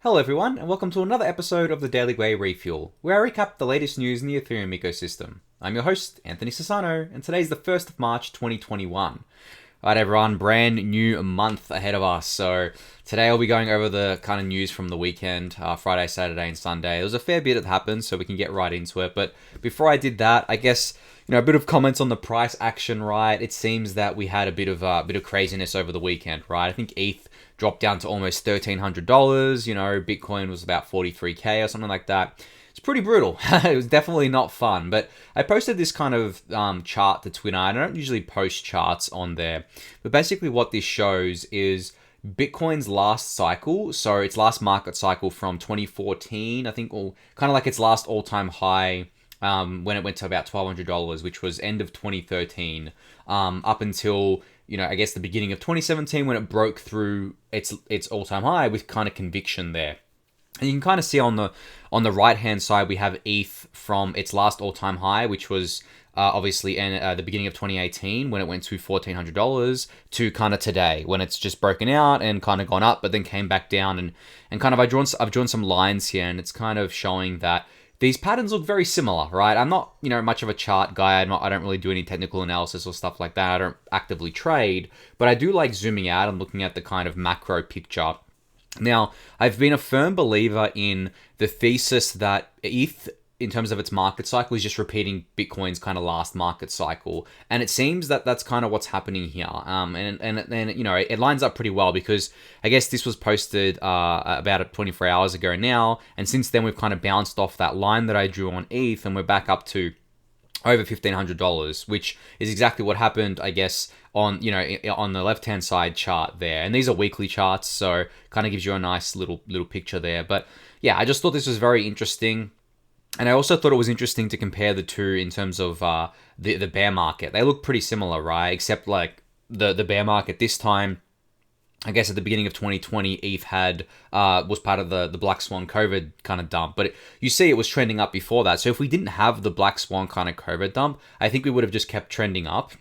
Hello everyone, and welcome to another episode of the Daily Gwei Refuel, where I recap the latest news in the Ethereum ecosystem. I'm your host, Anthony Sassano, and today's the 1st of March 2021. Alright everyone, brand new month ahead of us, so today I'll be going over the kind of news from the weekend, Friday, Saturday and Sunday. There was a fair bit that happened, so we can get right into it, but before I did that, I guess, a bit of comments on the price action, right? It seems that we had a bit of craziness over the weekend, right? I think ETH dropped down to almost $1,300, Bitcoin was about 43k or something like that. It's pretty brutal. It was definitely not fun, but I posted this kind of chart to Twitter. I don't usually post charts on there, but basically what this shows is Bitcoin's last cycle, so its last market cycle from 2014, I think, or kind of like its last all-time high when it went to about $1,200, which was end of 2013, up until I guess the beginning of 2017 when it broke through its all-time high with kind of conviction there. And you can kind of see on the right-hand side, we have ETH from its last all-time high, which was obviously in the beginning of 2018 when it went to $1,400 to kind of today when it's just broken out and kind of gone up, but then came back down. And kind of I've drawn some lines here, and it's kind of showing that these patterns look very similar, right? I'm not, much of a chart guy. I don't really do any technical analysis or stuff like that. I don't actively trade, but I do like zooming out and looking at the kind of macro picture. Now, I've been a firm believer in the thesis that ETH, in terms of its market cycle, is just repeating Bitcoin's kind of last market cycle. And it seems that that's kind of what's happening here. And it lines up pretty well because I guess this was posted about 24 hours ago now. And since then, we've kind of bounced off that line that I drew on ETH and we're back up to over $1,500, which is exactly what happened, I guess, on the left-hand side chart there. And these are weekly charts, so kind of gives you a nice little picture there. But yeah, I just thought this was very interesting. And I also thought it was interesting to compare the two in terms of the bear market. They look pretty similar, right? Except like the bear market this time, I guess at the beginning of 2020, ETH was part of the Black Swan COVID kind of dump. But you see it was trending up before that. So if we didn't have the Black Swan kind of COVID dump, I think we would have just kept trending up.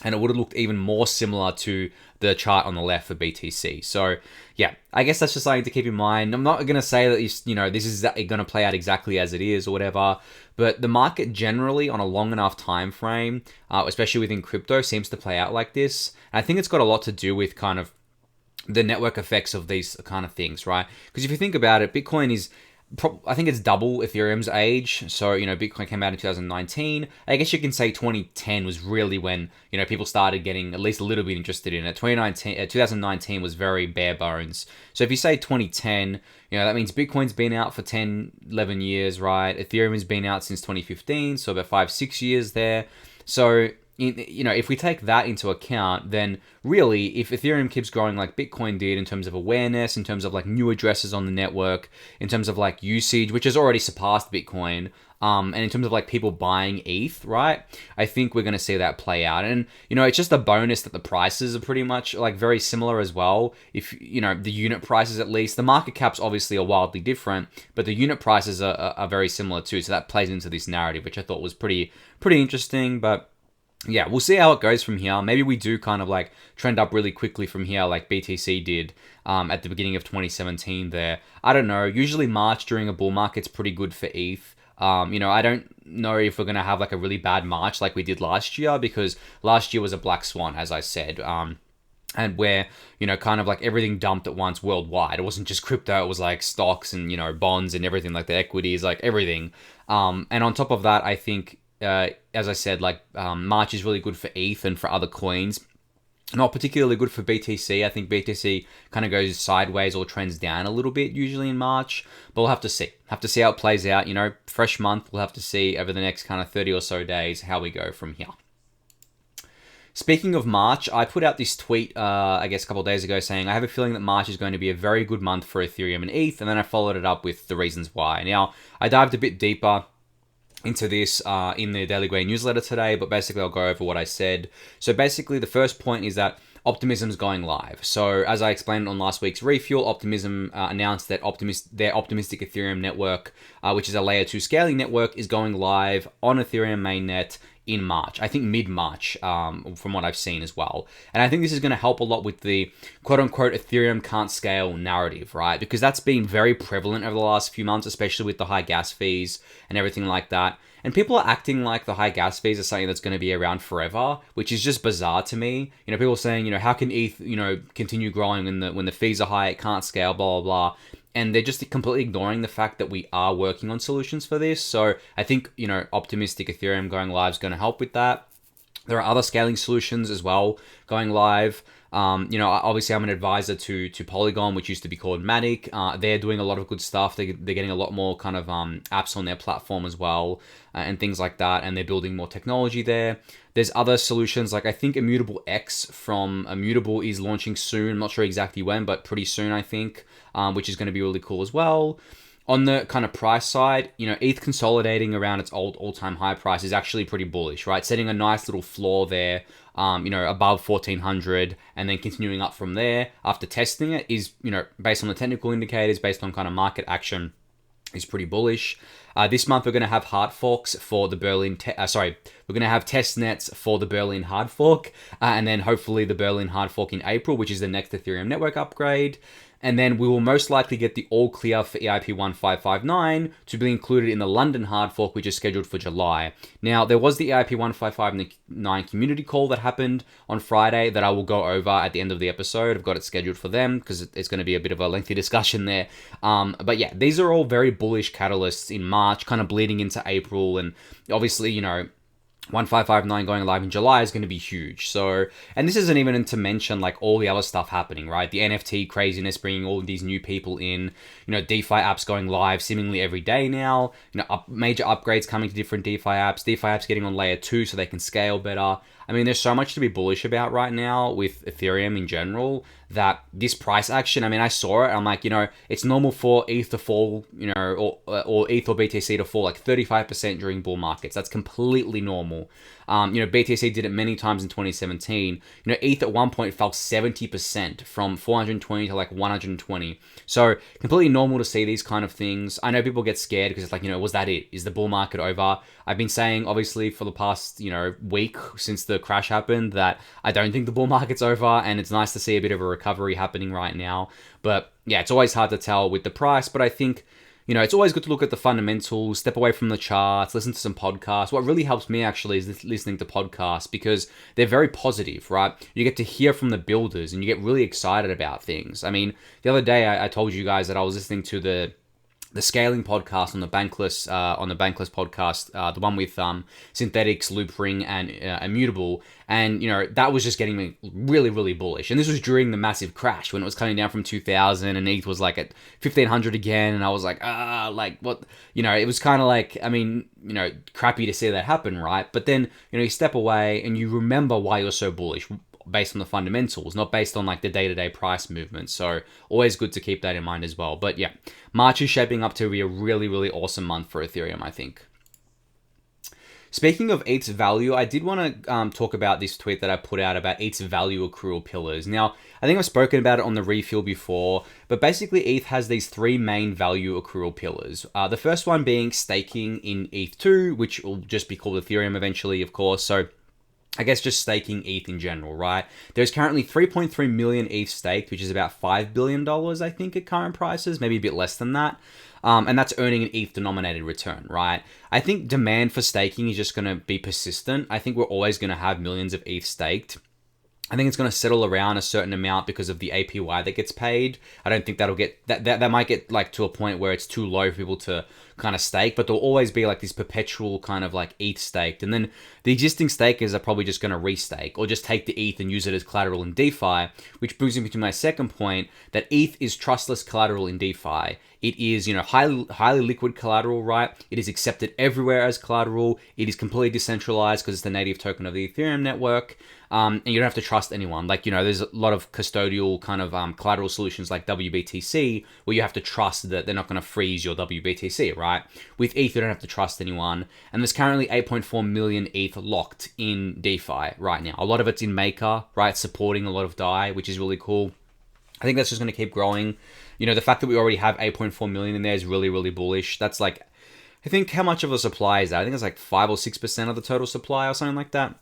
And it would have looked even more similar to the chart on the left for BTC. So yeah, I guess that's just something to keep in mind. I'm not going to say that this is going to play out exactly as it is or whatever, but the market generally on a long enough time frame, especially within crypto, seems to play out like this. And I think it's got a lot to do with kind of the network effects of these kind of things, right? Because if you think about it, Bitcoin is I think it's double Ethereum's age. So, Bitcoin came out in 2019. I guess you can say 2010 was really when, people started getting at least a little bit interested in it. 2019 was very bare bones. So if you say 2010, that means Bitcoin's been out for 10, 11 years, right? Ethereum has been out since 2015, so about 5-6 years there. So if we take that into account, then really, if Ethereum keeps growing like Bitcoin did in terms of awareness, in terms of like new addresses on the network, in terms of like usage, which has already surpassed Bitcoin, and in terms of like people buying ETH, right? I think we're going to see that play out. And, it's just a bonus that the prices are pretty much like very similar as well. If, the unit prices at least, the market caps obviously are wildly different, but the unit prices are very similar too. So that plays into this narrative, which I thought was pretty interesting, but yeah, we'll see how it goes from here. Maybe we do kind of like trend up really quickly from here like BTC did at the beginning of 2017 there. I don't know. Usually March during a bull market's pretty good for ETH. I don't know if we're going to have like a really bad March like we did last year, because last year was a black swan, as I said. And where, kind of like everything dumped at once worldwide. It wasn't just crypto, it was like stocks and, bonds and everything, like the equities, like everything. And on top of that, I think as I said, March is really good for ETH and for other coins. Not particularly good for BTC. I think BTC kind of goes sideways or trends down a little bit usually in March. But we'll have to see. Have to see how it plays out. Fresh month. We'll have to see over the next kind of 30 or so days how we go from here. Speaking of March, I put out this tweet, I guess a couple of days ago saying, I have a feeling that March is going to be a very good month for Ethereum and ETH. And then I followed it up with the reasons why. Now, I dived a bit deeper into this in the Daily Gwei newsletter today, but basically I'll go over what I said. So basically the first point is that Optimism's going live. So as I explained on last week's Refuel, Optimism announced that their optimistic Ethereum network, which is a layer 2 scaling network, is going live on Ethereum mainnet in March. I think mid-March, from what I've seen as well. And I think this is going to help a lot with the quote-unquote Ethereum can't scale narrative, right? Because that's been very prevalent over the last few months, especially with the high gas fees and everything like that. And people are acting like the high gas fees are something that's going to be around forever, which is just bizarre to me. You know, people are saying, you know, how can ETH, you know, continue growing when the fees are high, it can't scale, blah, blah, blah. And they're just completely ignoring the fact that we are working on solutions for this. So I think, you know, optimistic Ethereum going live is going to help with that. There are other scaling solutions as well going live. You know, obviously I'm an advisor to Polygon, which used to be called Matic. They're doing a lot of good stuff. They're getting a lot more kind of apps on their platform as well, and things like that. And they're building more technology there. There's other solutions, like I think Immutable X from Immutable is launching soon. I'm not sure exactly when, but pretty soon, I think, which is going to be really cool as well. On the kind of price side, you know, ETH consolidating around its all-time high price is actually pretty bullish, right? Setting a nice little floor there, you know, above 1400, and then continuing up from there after testing it is, you know, based on the technical indicators, based on kind of market action, is pretty bullish. This month we're going to have hard forks for the Berlin, we're going to have test nets for the Berlin hard fork, and then hopefully the Berlin hard fork in April, which is the next Ethereum network upgrade. And then we will most likely get the all clear for EIP-1559 to be included in the London hard fork, which is scheduled for July. Now, there was the EIP-1559 community call that happened on Friday that I will go over at the end of the episode. I've got it scheduled for them because it's going to be a bit of a lengthy discussion there. But yeah, these are all very bullish catalysts in March, kind of bleeding into April. And obviously, you know, 1559 going live in July is going to be huge. So, and this isn't even to mention like all the other stuff happening, right? The NFT craziness, bringing all of these new people in, you know, DeFi apps going live seemingly every day now, you know, major upgrades coming to different DeFi apps getting on layer 2 so they can scale better. I mean, there's so much to be bullish about right now with Ethereum in general that this price action, I mean, I saw it. I'm like, you know, it's normal for ETH to fall, you know, or ETH or BTC to fall like 35% during bull markets. That's completely normal. You know, BTC did it many times in 2017. You know, ETH at one point fell 70% from 420 to like 120. So completely normal to see these kind of things. I know people get scared because it's like, you know, was that it? Is the bull market over? I've been saying, obviously, for the past, you know, week since the crash happened that I don't think the bull market's over, and it's nice to see a bit of a recovery happening right now. But yeah, it's always hard to tell with the price, but I think, you know, it's always good to look at the fundamentals, step away from the charts, listen to some podcasts. What really helps me actually is listening to podcasts because they're very positive, right? You get to hear from the builders and you get really excited about things. I mean, the other day I told you guys that I was listening to the scaling podcast on the Bankless podcast, the one with Synthetics, Loopring, and Immutable, and you know that was just getting me really, really bullish. And this was during the massive crash when it was coming down from 2000, and ETH was like at 1500 again, and I was like, like what? You know, it was kind of like, I mean, you know, crappy to see that happen, right? But then you know you step away and you remember why you're so bullish, based on the fundamentals, not based on like the day-to-day price movement. So always good to keep that in mind as well. But yeah, March is shaping up to be a really, really awesome month for Ethereum, I think. Speaking of ETH's value, I did want to talk about this tweet that I put out about ETH's value accrual pillars. Now, I think I've spoken about it on the refuel before, but basically ETH has these three main value accrual pillars. The first one being staking in ETH2, which will just be called Ethereum eventually, of course. So I guess just staking ETH in general, right? There's currently 3.3 million ETH staked, which is about $5 billion, I think, at current prices, maybe a bit less than that. And that's earning an ETH-denominated return, right? I think demand for staking is just going to be persistent. I think we're always going to have millions of ETH staked. I think it's going to settle around a certain amount because of the APY that gets paid. I don't think that'll get, that might get like to a point where it's too low for people to kind of stake, but there'll always be like this perpetual kind of like ETH staked. And then the existing stakers are probably just going to restake or just take the ETH and use it as collateral in DeFi, which brings me to my second point, that ETH is trustless collateral in DeFi. It is, you know, highly liquid collateral, right? It is accepted everywhere as collateral. It is completely decentralized because it's the native token of the Ethereum network. And you don't have to trust anyone. Like, you know, there's a lot of custodial kind of collateral solutions like WBTC where you have to trust that they're not going to freeze your WBTC, right? With ETH, you don't have to trust anyone. And there's currently 8.4 million ETH locked in DeFi right now. A lot of it's in Maker, right? Supporting a lot of DAI, which is really cool. I think that's just going to keep growing. You know, the fact that we already have 8.4 million in there is really, really bullish. That's like I think how much of a supply is that? I think it's like 5 or 6% of the total supply or something like that.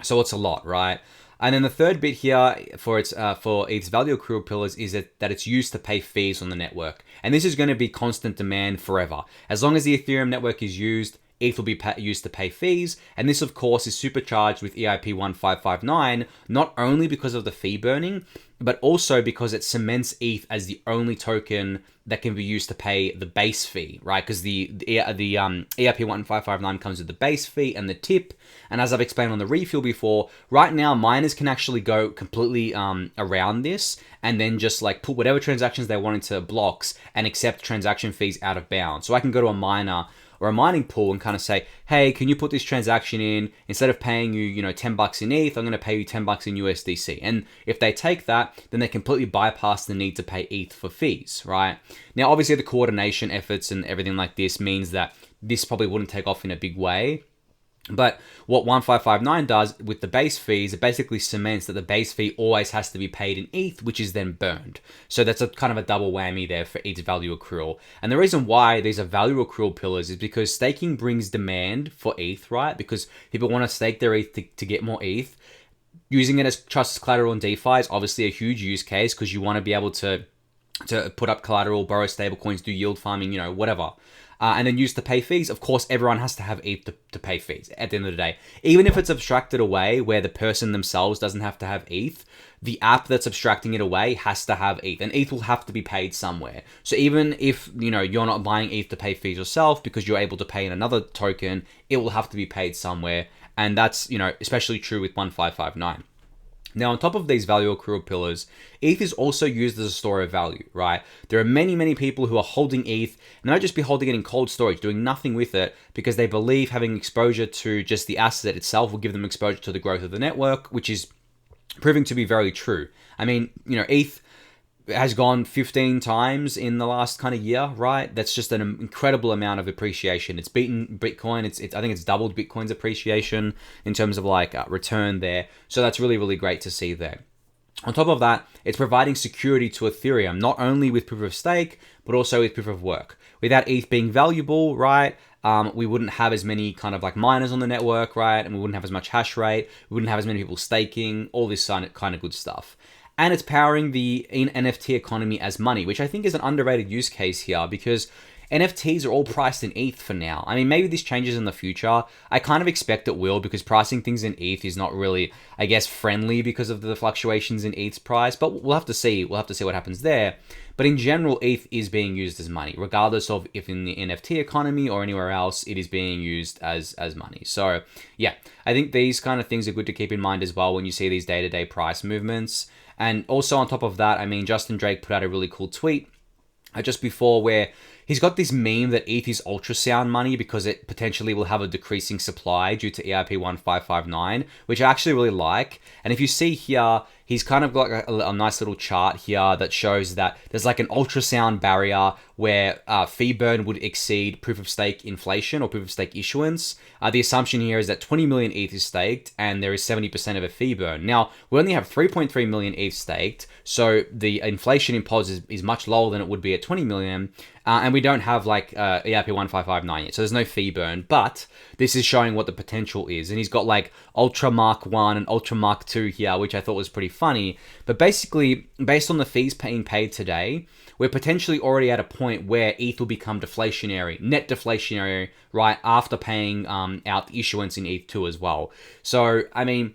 So it's a lot, right? And then the third bit here for its value accrual pillars is that it's used to pay fees on the network. And this is going to be constant demand forever. As long as the Ethereum network is used, ETH will be used to pay fees. And this, of course, is supercharged with EIP-1559, not only because of the fee burning, but also because it cements ETH as the only token that can be used to pay the base fee, right? Because the EIP-1559 comes with the base fee and the tip. And as I've explained on the refuel before, right now miners can actually go completely around this and then just like put whatever transactions they want into blocks and accept transaction fees out of bounds. So I can go to a miner or a mining pool and kind of say, hey, can you put this transaction in? Instead of paying you, $10 in ETH, I'm going to pay you $10 in USDC. And if they take that, then they completely bypass the need to pay ETH for fees, right? Now, obviously the coordination efforts and everything like this means that this probably wouldn't take off in a big way. But what 1559 does with the base fees, it basically cements that the base fee always has to be paid in ETH, which is then burned. So that's a kind of a double whammy there for ETH value accrual. And the reason why these are value accrual pillars is because staking brings demand for ETH, right? Because people want to stake their ETH to get more ETH. Using it as trust collateral in DeFi is obviously a huge use case because you want to be able to put up collateral, borrow stablecoins, do yield farming, whatever. And then use to pay fees. Of course, everyone has to have ETH to pay fees at the end of the day. Even if it's abstracted away where the person themselves doesn't have to have ETH, the app that's abstracting it away has to have ETH. And ETH will have to be paid somewhere. So even if you're not buying ETH to pay fees yourself because you're able to pay in another token, it will have to be paid somewhere. And that's especially true with 1559. Now, on top of these value accrual pillars, ETH is also used as a store of value, right? There are many, many people who are holding ETH, and they might just be holding it in cold storage, doing nothing with it, because they believe having exposure to just the asset itself will give them exposure to the growth of the network, which is proving to be very true. I mean, ETH has gone 15 times in the last kind of year, right? That's just an incredible amount of appreciation. It's beaten Bitcoin. I think it's doubled Bitcoin's appreciation in terms of return there. So that's really, really great to see there. On top of that, it's providing security to Ethereum, not only with proof of stake, but also with proof of work. Without ETH being valuable, right, we wouldn't have as many kind of miners on the network, right? And we wouldn't have as much hash rate. We wouldn't have as many people staking, all this kind of good stuff. And it's powering the NFT economy as money, which I think is an underrated use case here because NFTs are all priced in ETH for now. I mean, maybe this changes in the future. I kind of expect it will because pricing things in ETH is not really, I guess, friendly because of the fluctuations in ETH's price. But we'll have to see. We'll have to see what happens there. But in general, ETH is being used as money, regardless of if in the NFT economy or anywhere else, it is being used as money. So yeah, I think these kind of things are good to keep in mind as well when you see these day-to-day price movements. And also on top of that, I mean, Justin Drake put out a really cool tweet just before where he's got this meme that ETH is ultrasound money because it potentially will have a decreasing supply due to EIP-1559, which I actually really like. And if you see here, he's kind of got a nice little chart here that shows that there's an ultrasound barrier where fee burn would exceed proof of stake inflation or proof of stake issuance. The assumption here is that 20 million ETH is staked and there is 70% of a fee burn. Now, we only have 3.3 million ETH staked, so the inflation imposed is much lower than it would be at 20 million. And we don't have EIP-1559 yet, so there's no fee burn, but this is showing what the potential is. And he's got Ultra Mark 1 and Ultra Mark 2 here, which I thought was pretty funny. But basically, based on the fees being paid today, we're potentially already at a point where ETH will become deflationary, net deflationary, right, after paying out the issuance in ETH2 as well. So, I mean,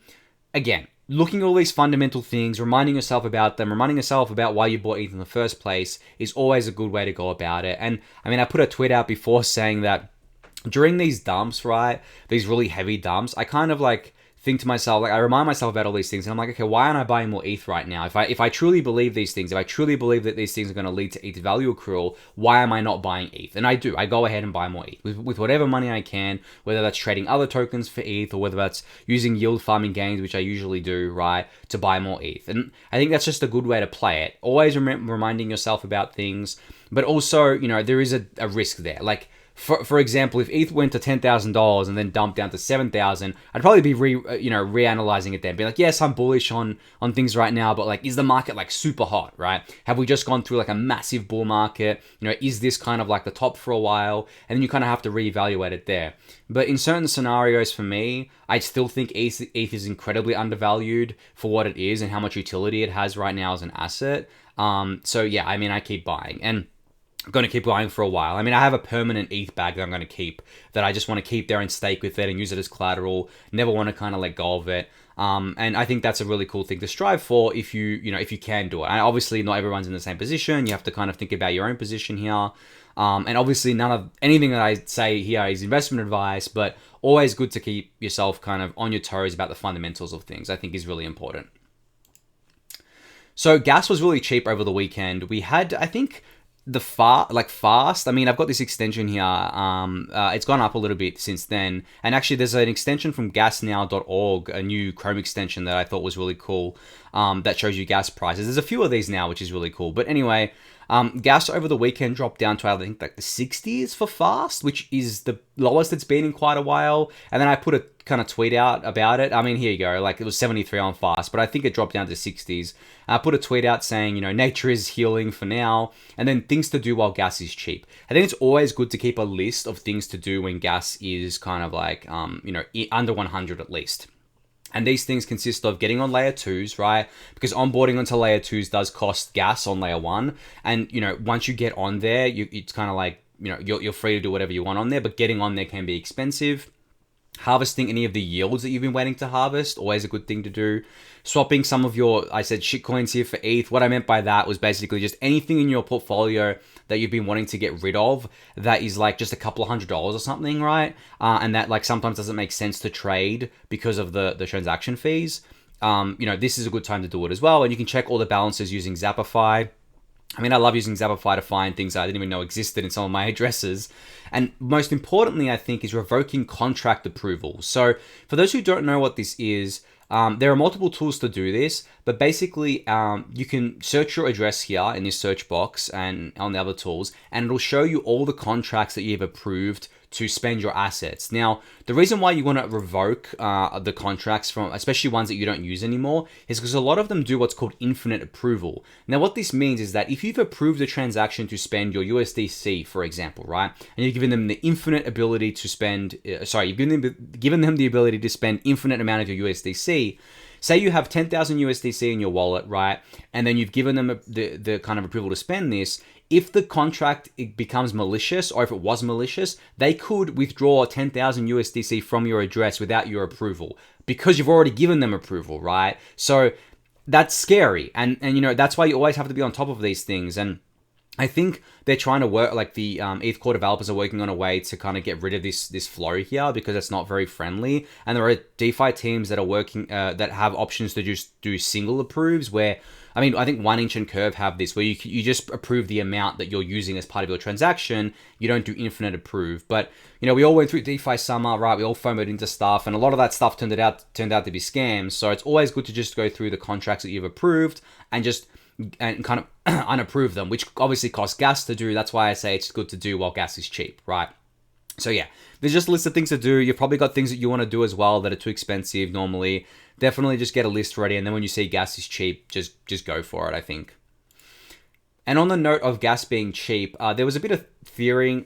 again, looking at all these fundamental things, reminding yourself about them, reminding yourself about why you bought ETH in the first place is always a good way to go about it. And I mean, I put a tweet out before saying that during these dumps, right, these really heavy dumps, I kind of think to myself, I remind myself about all these things and I'm like, okay, why aren't I buying more ETH right now? If I truly believe these things, if I truly believe that these things are going to lead to ETH value accrual, why am I not buying ETH? And I do. I go ahead and buy more ETH with whatever money I can, whether that's trading other tokens for ETH or whether that's using yield farming gains, which I usually do, right, to buy more ETH. And I think that's just a good way to play it. Always reminding yourself about things, but also, there is a risk there. for example, if ETH went to $10,000 and then dumped down to 7,000, I'd probably be reanalyzing it then, be like, yes, I'm bullish on things right now, but like, is the market like super hot, right? Have we just gone through like a massive bull market? Is this kind of like the top for a while? And then you kind of have to reevaluate it there. But in certain scenarios, for me, I still think ETH is incredibly undervalued for what it is and how much utility it has right now as an asset. So yeah, I mean, I keep buying, and I'm going to keep buying for a while. I mean, I have a permanent ETH bag that I'm going to keep, that I just want to keep there and stake with it and use it as collateral. Never want to kind of let go of it. And I think that's a really cool thing to strive for if you can do it. And obviously, not everyone's in the same position. You have to kind of think about your own position here. And obviously, none of anything that I say here is investment advice, but always good to keep yourself kind of on your toes about the fundamentals of things. I think is really important. So gas was really cheap over the weekend. We had, I think, fast. I mean, I've got this extension here. It's gone up a little bit since then. And actually, there's an extension from gasnow.org, a new Chrome extension that I thought was really cool, that shows you gas prices. There's a few of these now, which is really cool. But anyway, gas over the weekend dropped down to, I think, like the 60s for fast, which is the lowest it's been in quite a while. And then I put a kind of tweet out about it. I mean, here you go. Like, it was 73 on fast, but I think it dropped down to 60s. I put a tweet out saying, nature is healing for now, and then things to do while gas is cheap. I think it's always good to keep a list of things to do when gas is kind of like, under 100 at least. And these things consist of getting on layer 2s, right? Because onboarding onto layer 2s does cost gas on layer 1. And, once you get on there, it's kind of like, you're free to do whatever you want on there, but getting on there can be expensive. Harvesting any of the yields that you've been waiting to harvest, always a good thing to do. Swapping some of your, I said shitcoins here for ETH. What I meant by that was basically just anything in your portfolio that you've been wanting to get rid of that is like just a couple of $100 or something, right? And that like sometimes doesn't make sense to trade because of the transaction fees. This is a good time to do it as well. And you can check all the balances using Zappify. I mean, I love using Zappify to find things I didn't even know existed in some of my addresses. And most importantly, I think, is revoking contract approval. So for those who don't know what this is, there are multiple tools to do this, but basically you can search your address here in this search box and on the other tools, and it'll show you all the contracts that you've approved to spend your assets. Now, the reason why you want to revoke the contracts from, especially ones that you don't use anymore, is because a lot of them do what's called infinite approval. Now, what this means is that if you've approved a transaction to spend your USDC, for example, right, and you've given them the infinite ability to spend, you've given them the ability to spend infinite amount of your USDC. Say you have 10,000 USDC in your wallet, right, and then you've given them the kind of approval to spend this. If the contract becomes malicious, or if it was malicious, they could withdraw 10,000 USDC from your address without your approval because you've already given them approval, right? So that's scary. And that's why you always have to be on top of these things. And I think they're trying to work, like the ETH Core developers are working on a way to kind of get rid of this flow here because it's not very friendly. And there are DeFi teams that are working, that have options to just do single approves where, I mean, I think 1inch and Curve have this where you just approve the amount that you're using as part of your transaction. You don't do infinite approve. But, we all went through DeFi summer, right? We all FOMOed into stuff, and a lot of that stuff turned out to be scams. So it's always good to just go through the contracts that you've approved and kind of unapprove them, which obviously costs gas to do. That's why I say it's good to do while gas is cheap, right? So yeah, there's just a list of things to do. You've probably got things that you want to do as well that are too expensive normally. Definitely just get a list ready, and then when you see gas is cheap, just go for it, I think. And on the note of gas being cheap, there was a bit of theories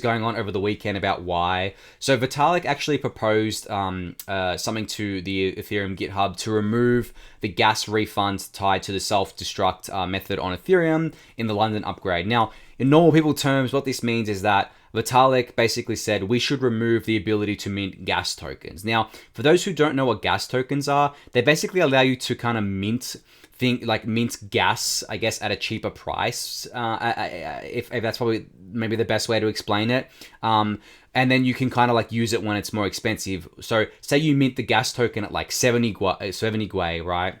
going on over the weekend about why. So Vitalik actually proposed something to the Ethereum GitHub to remove the gas refund tied to the self-destruct method on Ethereum in the London upgrade. Now, in normal people terms, what this means is that Vitalik basically said we should remove the ability to mint gas tokens. Now, for those who don't know what gas tokens are, they basically allow you to kind of mint gas, I guess, at a cheaper price. If that's probably maybe the best way to explain it. And then you can kind of like use it when it's more expensive. So say you mint the gas token at like 70 Gwei, right?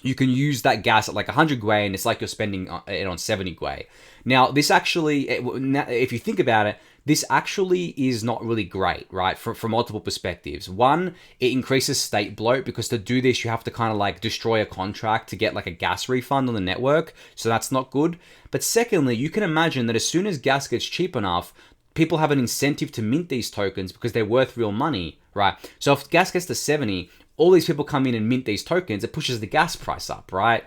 You can use that gas at like 100 Gwei, and it's like you're spending it on 70 Gwei. Now, this actually, if you think about it, this actually is not really great, right? From multiple perspectives. One, it increases state bloat because to do this, you have to kind of like destroy a contract to get like a gas refund on the network. So that's not good. But secondly, you can imagine that as soon as gas gets cheap enough, people have an incentive to mint these tokens because they're worth real money, right? So if gas gets to 70, all these people come in and mint these tokens, it pushes the gas price up, right?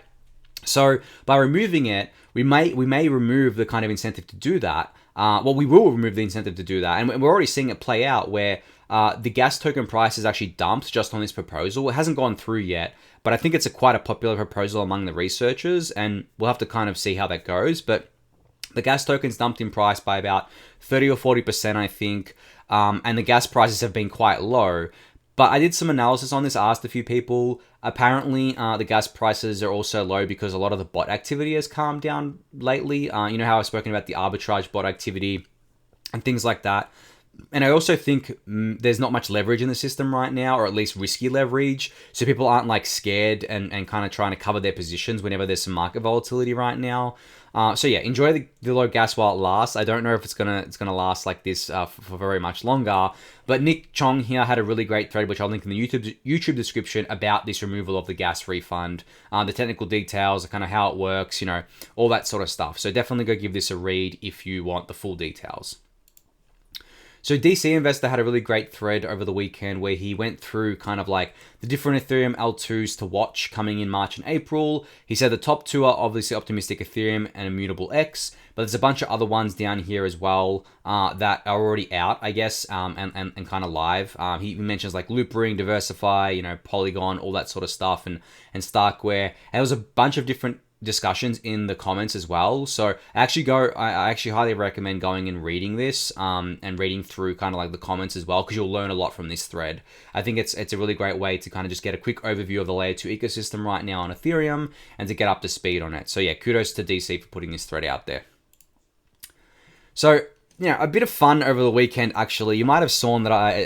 So by removing it, we may remove the kind of incentive to do that. We will remove the incentive to do that. And we're already seeing it play out where the gas token price is actually dumped just on this proposal. It hasn't gone through yet, but I think it's quite a popular proposal among the researchers, and we'll have to kind of see how that goes. But the gas token's dumped in price by about 30 or 40%, I think, and the gas prices have been quite low. But I did some analysis on this, asked a few people. Apparently, the gas prices are also low because a lot of the bot activity has calmed down lately. You know how I've spoken about the arbitrage bot activity and things like that. And I also think there's not much leverage in the system right now, or at least risky leverage. So people aren't like scared and kind of trying to cover their positions whenever there's some market volatility right now. So yeah, enjoy the low gas while it lasts. I don't know if it's gonna last like this for very much longer. But Nick Chong here had a really great thread, which I'll link in the YouTube description, about this removal of the gas refund, the technical details, kind of how it works, you know, all that sort of stuff. So definitely go give this a read if you want the full details. So DC Investor had a really great thread over the weekend where he went through kind of like the different Ethereum L2s to watch coming in March and April. He said the top two are obviously Optimistic Ethereum and Immutable X, but there's a bunch of other ones down here as well that are already out, I guess, and kind of live. He mentions like Loopring, Diversify, you know, Polygon, all that sort of stuff, and Starkware. And there was a bunch of different discussions in the comments as well. So I actually highly recommend going and reading this and reading through kind of like the comments as well, because you'll learn a lot from this thread. I think it's a really great way to kind of just get a quick overview of the layer 2 ecosystem right now on Ethereum and to get up to speed on it. So yeah, kudos to DC for putting this thread out there. So yeah, a bit of fun over the weekend, actually. You might have seen that I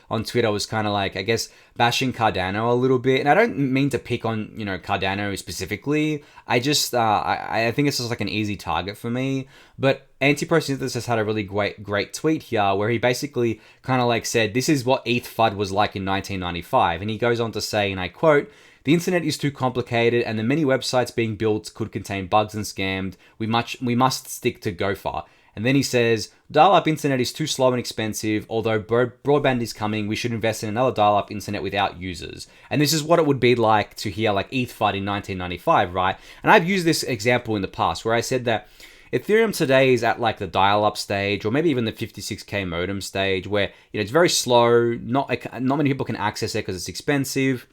on Twitter was kind of like, I guess, bashing Cardano a little bit. And I don't mean to pick on, you know, Cardano specifically. I just, I think it's just like an easy target for me. But Antiprosynthesis had a really great tweet here where he basically kind of like said, this is what ETH FUD was like in 1995. And he goes on to say, and I quote, "The internet is too complicated and the many websites being built could contain bugs and scammed. We must stick to Gopher." And then he says, "Dial-up internet is too slow and expensive. Although broadband is coming, we should invest in another dial-up internet without users." And this is what it would be like to hear like ETH FUD in 1995, right? And I've used this example in the past where I said that Ethereum today is at like the dial-up stage, or maybe even the 56k modem stage, where, you know, it's very slow. Not many people can access it because it's expensive.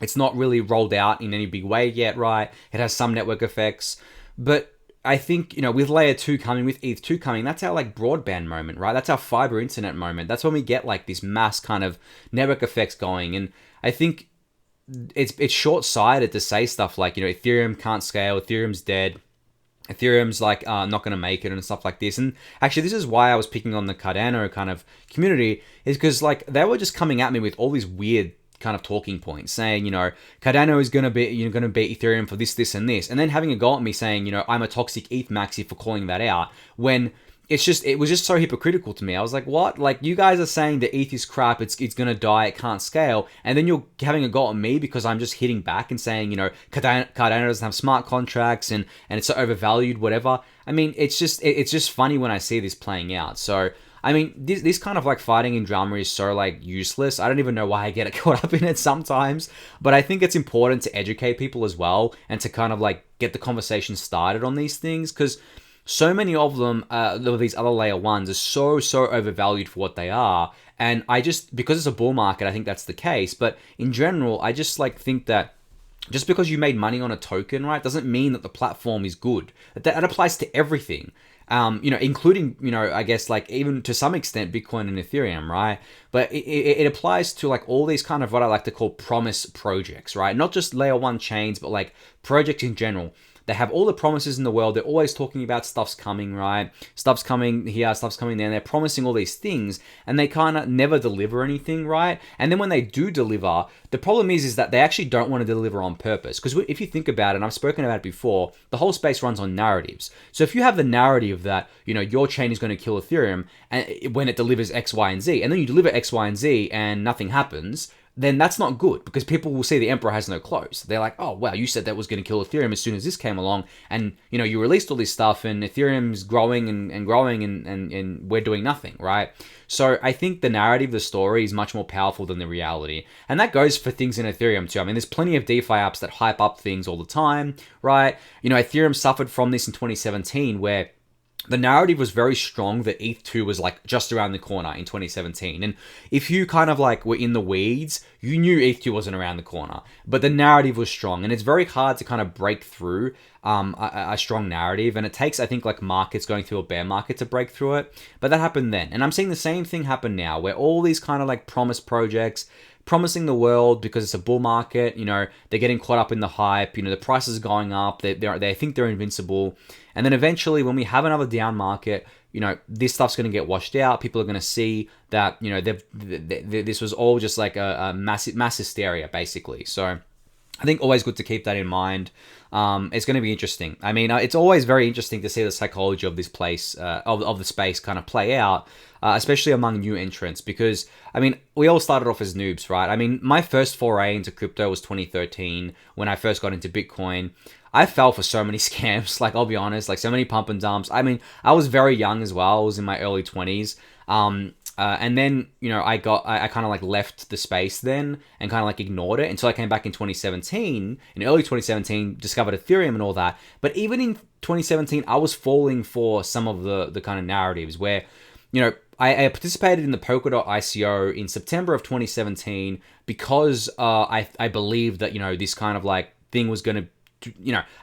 It's not really rolled out in any big way yet, right? It has some network effects. But I think, you know, with layer 2 coming, with ETH 2 coming, that's our like broadband moment, right? That's our fiber internet moment. That's when we get like this mass kind of network effects going. And I think it's short-sighted to say stuff like, you know, Ethereum can't scale, Ethereum's dead, Ethereum's like not going to make it and stuff like this. And actually, this is why I was picking on the Cardano kind of community, is because like they were just coming at me with all these weird kind of talking points, saying, you know, Cardano is going to be, you're going to beat Ethereum for this, this, and this, and then having a go at me saying, you know, I'm a toxic ETH maxi for calling that out, when it was just so hypocritical to me. I was like, what? Like, you guys are saying that ETH is crap, it's going to die, it can't scale, and then you're having a go at me because I'm just hitting back and saying, you know, Cardano doesn't have smart contracts and it's so overvalued, whatever. I mean, it's just funny when I see this playing out. So I mean, this kind of like fighting and drama is so like useless. I don't even know why I get caught up in it sometimes, but I think it's important to educate people as well and to kind of like get the conversation started on these things, because so many of them, these other layer 1s are so overvalued for what they are. And I just, because it's a bull market, I think that's the case. But in general, I just like think that just because you made money on a token, right, doesn't mean that the platform is good. That applies to everything. You know, including, you know, I guess like even to some extent Bitcoin and Ethereum, right? But it applies to like all these kind of what I like to call promise projects, right? Not just layer 1 chains, but like projects in general. They have all the promises in the world. They're always talking about stuff's coming, right? Stuff's coming here, stuff's coming there. And they're promising all these things and they kind of never deliver anything, right? And then when they do deliver, the problem is that they actually don't want to deliver on purpose. Because if you think about it, and I've spoken about it before, the whole space runs on narratives. So if you have the narrative that, you know, your chain is going to kill Ethereum and when it delivers X, Y, and Z, and then you deliver X, Y, and Z and nothing happens, then that's not good, because people will see the emperor has no clothes. They're like, oh, wow, you said that was going to kill Ethereum as soon as this came along, and you released all this stuff, and Ethereum's growing and growing, and we're doing nothing, right? So I think the narrative, the story is much more powerful than the reality. And that goes for things in Ethereum too. I mean, there's plenty of DeFi apps that hype up things all the time, right? Ethereum suffered from this in 2017, where the narrative was very strong that ETH2 was like just around the corner in 2017. And if you kind of like were in the weeds, you knew ETH2 wasn't around the corner, but the narrative was strong. And it's very hard to kind of break through a strong narrative. And it takes, I think, like markets going through a bear market to break through it. But that happened then. And I'm seeing the same thing happen now, where all these kind of like promise projects, promising the world because it's a bull market, they're getting caught up in the hype, the price is going up, they think they're invincible. And then eventually when we have another down market, this stuff's going to get washed out. People are going to see that, this was all just like a mass hysteria, basically. So I think always good to keep that in mind. It's going to be interesting. I mean, it's always very interesting to see the psychology of this place, of the space kind of play out, especially among new entrants, because, I mean, we all started off as noobs, right? I mean, my first foray into crypto was 2013 when I first got into Bitcoin. I fell for so many scams, like, I'll be honest, like so many pump and dumps. I mean, I was very young as well. I was in my early 20s. And then, I kind of like left the space then and kind of like ignored it until I came back in 2017, in early 2017, discovered Ethereum and all that. But even in 2017, I was falling for some of the kind of narratives where, I participated in the Polkadot ICO in September of 2017 because I believed that, this kind of like thing was going to,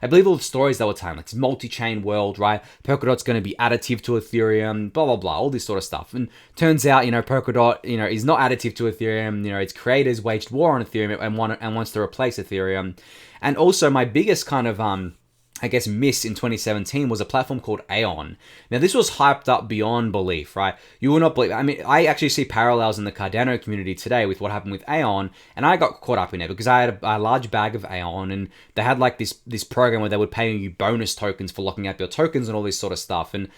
I believe all the stories that were telling, like it's multi-chain world, right? Polkadot's going to be additive to Ethereum, blah, blah, blah, all this sort of stuff. And turns out, Polkadot, is not additive to Ethereum. Its creators waged war on Ethereum and wants to replace Ethereum. And also my biggest kind of, miss in 2017 was a platform called Aeon. Now, this was hyped up beyond belief, right? You will not believe. I mean, I actually see parallels in the Cardano community today with what happened with Aeon, and I got caught up in it because I had a large bag of Aeon, and they had like this program where they would pay you bonus tokens for locking up your tokens and all this sort of stuff, and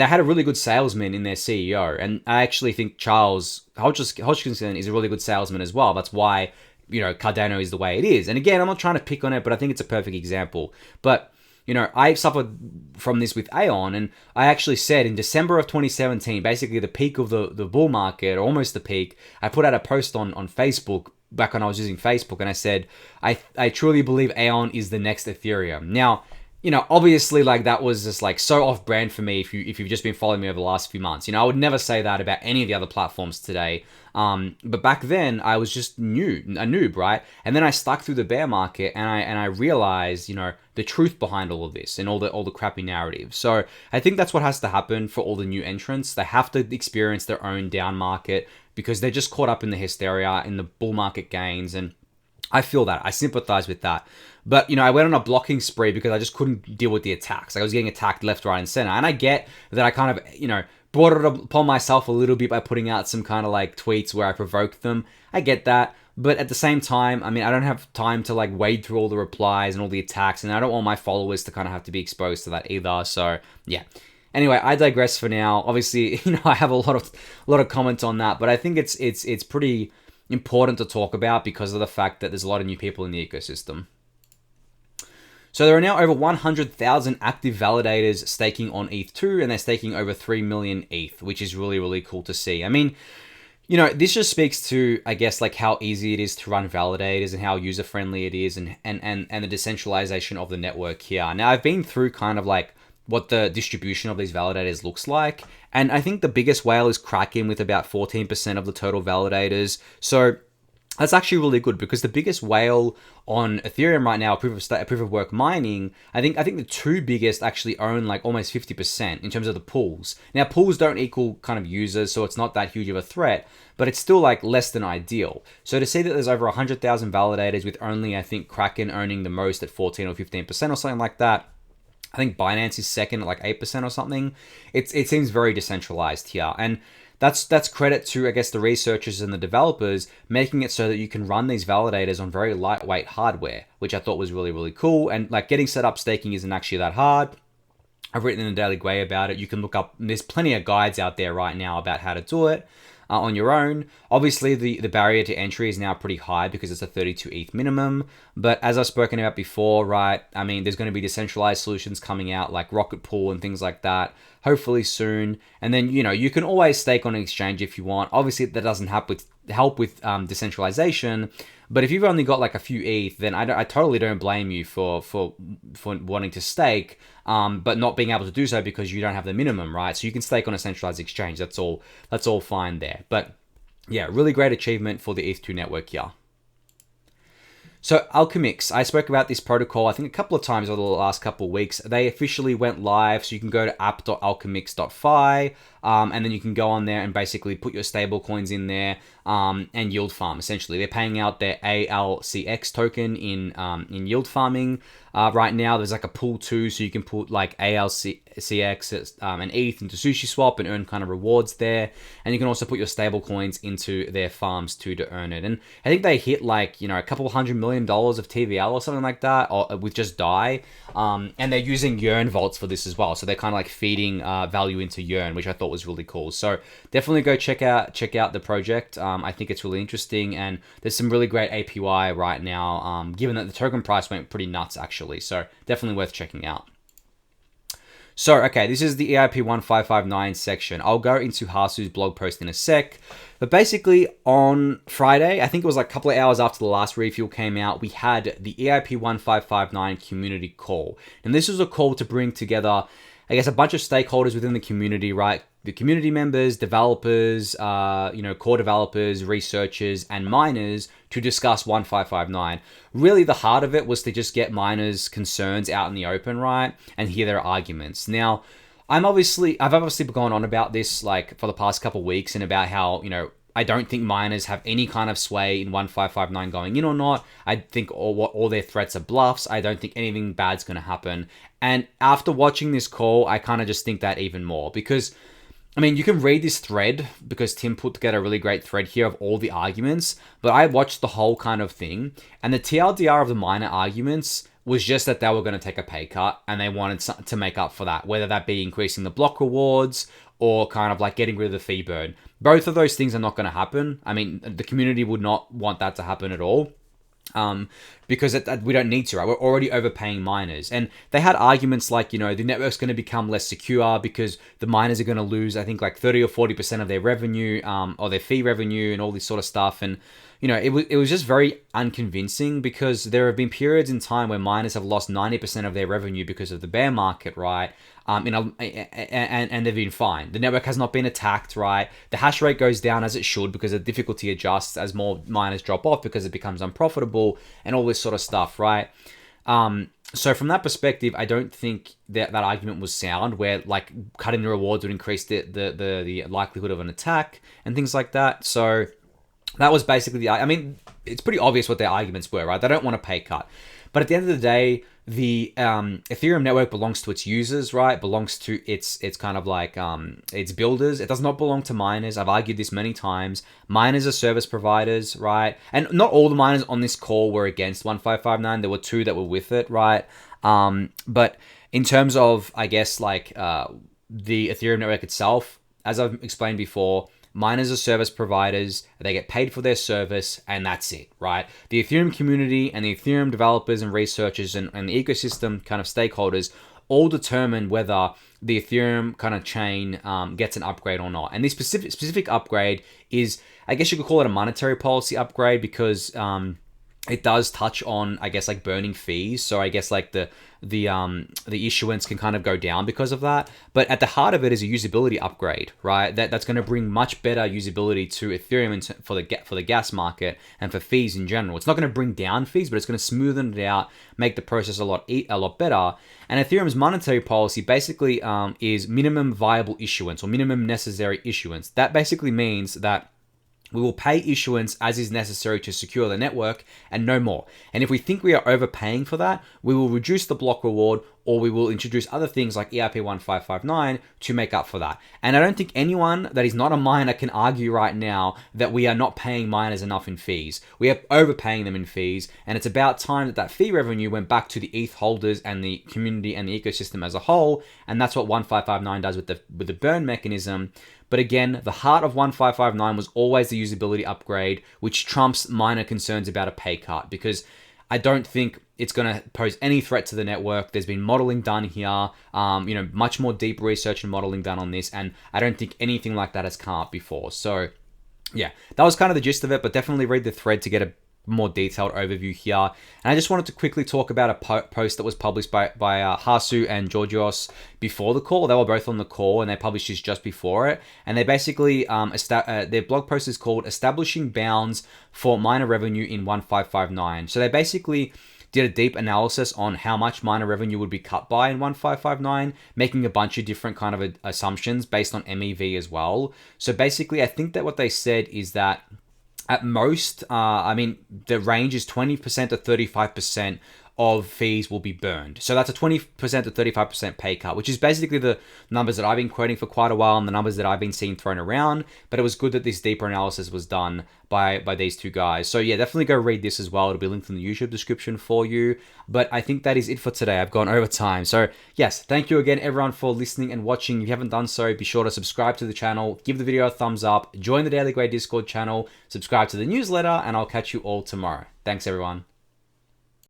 they had a really good salesman in their CEO, and I actually think Charles Hodgkinson is a really good salesman as well. That's why, Cardano is the way it is. And again, I'm not trying to pick on it, but I think it's a perfect example. But I suffered from this with Aeon, and I actually said in December of 2017, basically the peak of the bull market, or almost the peak, I put out a post on Facebook back when I was using Facebook, and I said, I truly believe Aeon is the next Ethereum. Now, obviously, like, that was just like so off brand for me if you've just been following me over the last few months. I would never say that about any of the other platforms today. But back then I was just a noob, right? And then I stuck through the bear market, and I realized, the truth behind all of this and all the crappy narratives. So I think that's what has to happen for all the new entrants. They have to experience their own down market because they're just caught up in the hysteria, in the bull market gains, and I feel that. I sympathize with that. But, I went on a blocking spree because I just couldn't deal with the attacks. Like, I was getting attacked left, right, and center. And I get that I kind of, brought it upon myself a little bit by putting out some kind of like tweets where I provoked them. I get that. But at the same time, I mean, I don't have time to like wade through all the replies and all the attacks, and I don't want my followers to kind of have to be exposed to that either. So, yeah. Anyway, I digress for now. Obviously, I have a lot of comments on that, but I think it's pretty important to talk about because of the fact that there's a lot of new people in the ecosystem. So there are now over 100,000 active validators staking on ETH2, and they're staking over 3 million ETH, which is really, really cool to see. I mean, this just speaks to, I guess, like how easy it is to run validators and how user-friendly it is, and the decentralization of the network here. Now, I've been through kind of like what the distribution of these validators looks like, and I think the biggest whale is Kraken with about 14% of the total validators. So that's actually really good because the biggest whale on Ethereum right now, proof of work mining, I think the two biggest actually own like almost 50% in terms of the pools. Now, pools don't equal kind of users, so it's not that huge of a threat, but it's still like less than ideal. So to see that there's over 100,000 validators with only, I think, Kraken owning the most at 14 or 15% or something like that. I think Binance is second at like 8% or something. It seems very decentralized here. And that's credit to, I guess, the researchers and the developers making it so that you can run these validators on very lightweight hardware, which I thought was really, really cool. And like getting set up staking isn't actually that hard. I've written in the Daily Gwei about it. You can look up, there's plenty of guides out there right now about how to do it. on your own. Obviously, the barrier to entry is now pretty high because it's a 32 ETH minimum. But as I've spoken about before, right, I mean, there's going to be decentralized solutions coming out like Rocket Pool and things like that, hopefully soon. And then, you can always stake on an exchange if you want. Obviously, that doesn't help with decentralization. But if you've only got like a few ETH, then I totally don't blame you for wanting to stake, but not being able to do so because you don't have the minimum, right? So you can stake on a centralized exchange. That's all fine there. But yeah, really great achievement for the ETH2 network here. So Alchemix, I spoke about this protocol, I think a couple of times over the last couple of weeks. They officially went live, so you can go to app.alchemix.fi, and then you can go on there and basically put your stable coins in there and yield farm, essentially. They're paying out their ALCX token in yield farming. Right now, there's like a pool too, so you can put like ALCX and ETH into SushiSwap and earn kind of rewards there. And you can also put your stable coins into their farms too to earn it. And I think they hit like, a couple $100 million of TVL or something like that, or with just DAI. And they're using Yearn vaults for this as well. So they're kind of like feeding value into Yearn, which I thought was really cool. So definitely go check out the project. I think it's really interesting, and there's some really great APY right now, given that the token price went pretty nuts actually. So definitely worth checking out. So, okay, this is the EIP-1559 section. I'll go into Hasu's blog post in a sec. But basically, on Friday, I think it was like a couple of hours after the last refuel came out, we had the EIP-1559 community call. And this was a call to bring together, I guess, a bunch of stakeholders within the community, right? The community members, developers, core developers, researchers, and miners to discuss 1559. Really, the heart of it was to just get miners' concerns out in the open, right? And hear their arguments. Now, I've obviously gone on about this like for the past couple of weeks and about how, I don't think miners have any kind of sway in 1559 going in or not. I think all their threats are bluffs. I don't think anything bad's going to happen. And after watching this call, I kind of just think that even more because, I mean, you can read this thread because Tim put together a really great thread here of all the arguments, but I watched the whole kind of thing, and the TLDR of the miner arguments was just that they were going to take a pay cut and they wanted to make up for that, whether that be increasing the block rewards or kind of like getting rid of the fee burn. Both of those things are not going to happen. I mean, the community would not want that to happen at all. Because we don't need to, right? We're already overpaying miners. And they had arguments like, the network's going to become less secure because the miners are going to lose, I think, like 30 or 40% of their revenue, or their fee revenue and all this sort of stuff. And, it was just very unconvincing because there have been periods in time where miners have lost 90% of their revenue because of the bear market, right? And they've been fine. The network has not been attacked, right? The hash rate goes down as it should because the difficulty adjusts as more miners drop off because it becomes unprofitable and all this sort of stuff, right? So from that perspective, I don't think that argument was sound, where like cutting the rewards would increase the likelihood of an attack and things like that. So that was basically I mean, it's pretty obvious what their arguments were, right? They don't want a pay cut. But at the end of the day, the Ethereum network belongs to its users, right? Belongs to its kind of like its builders. It does not belong to miners. I've argued this many times. Miners are service providers, right? And not all the miners on this call were against 1559. There were 2 that were with it, right? But in terms of, I guess, like the Ethereum network itself, as I've explained before, miners are service providers, they get paid for their service, and that's it, right? The Ethereum community and the Ethereum developers and researchers and the ecosystem kind of stakeholders all determine whether the Ethereum kind of chain gets an upgrade or not. And this specific upgrade is, I guess you could call it a monetary policy upgrade because it does touch on, I guess, like burning fees. So I guess like the issuance can kind of go down because of that. But at the heart of it is a usability upgrade, right? That's going to bring much better usability to Ethereum for the gas market and for fees in general. It's not going to bring down fees, but it's going to smoothen it out, make the process a lot better. And Ethereum's monetary policy basically is minimum viable issuance or minimum necessary issuance. That basically means that we will pay issuance as is necessary to secure the network and no more. And if we think we are overpaying for that, we will reduce the block reward or we will introduce other things like EIP-1559 to make up for that. And I don't think anyone that is not a miner can argue right now that we are not paying miners enough in fees. We are overpaying them in fees, and it's about time that that fee revenue went back to the ETH holders and the community and the ecosystem as a whole, and that's what 1559 does with the burn mechanism. But again, the heart of 1559 was always the usability upgrade, which trumps minor concerns about a pay cut, because I don't think it's going to pose any threat to the network. There's been modeling done here, much more deep research and modeling done on this, and I don't think anything like that has come up before. So yeah, that was kind of the gist of it, but definitely read the thread to get a more detailed overview here. And I just wanted to quickly talk about a post that was published by Hasu and Georgios before the call. They were both on the call, and they published this just before it. And they basically, their blog post is called Establishing Bounds for Miner Revenue in 1559. So they basically did a deep analysis on how much miner revenue would be cut by in 1559, making a bunch of different kind of assumptions based on MEV as well. So basically, I think that what they said is that at most, the range is 20% to 35% of fees will be burned. So that's a 20% to 35% pay cut, which is basically the numbers that I've been quoting for quite a while and the numbers that I've been seeing thrown around. But it was good that this deeper analysis was done by these two guys. So yeah, definitely go read this as well. It'll be linked in the YouTube description for you. But I think that is it for today. I've gone over time. So yes, thank you again everyone for listening and watching. If you haven't done so, be sure to subscribe to the channel, give the video a thumbs up, join the Daily Gwei Discord channel, subscribe to the newsletter, and I'll catch you all tomorrow. Thanks everyone.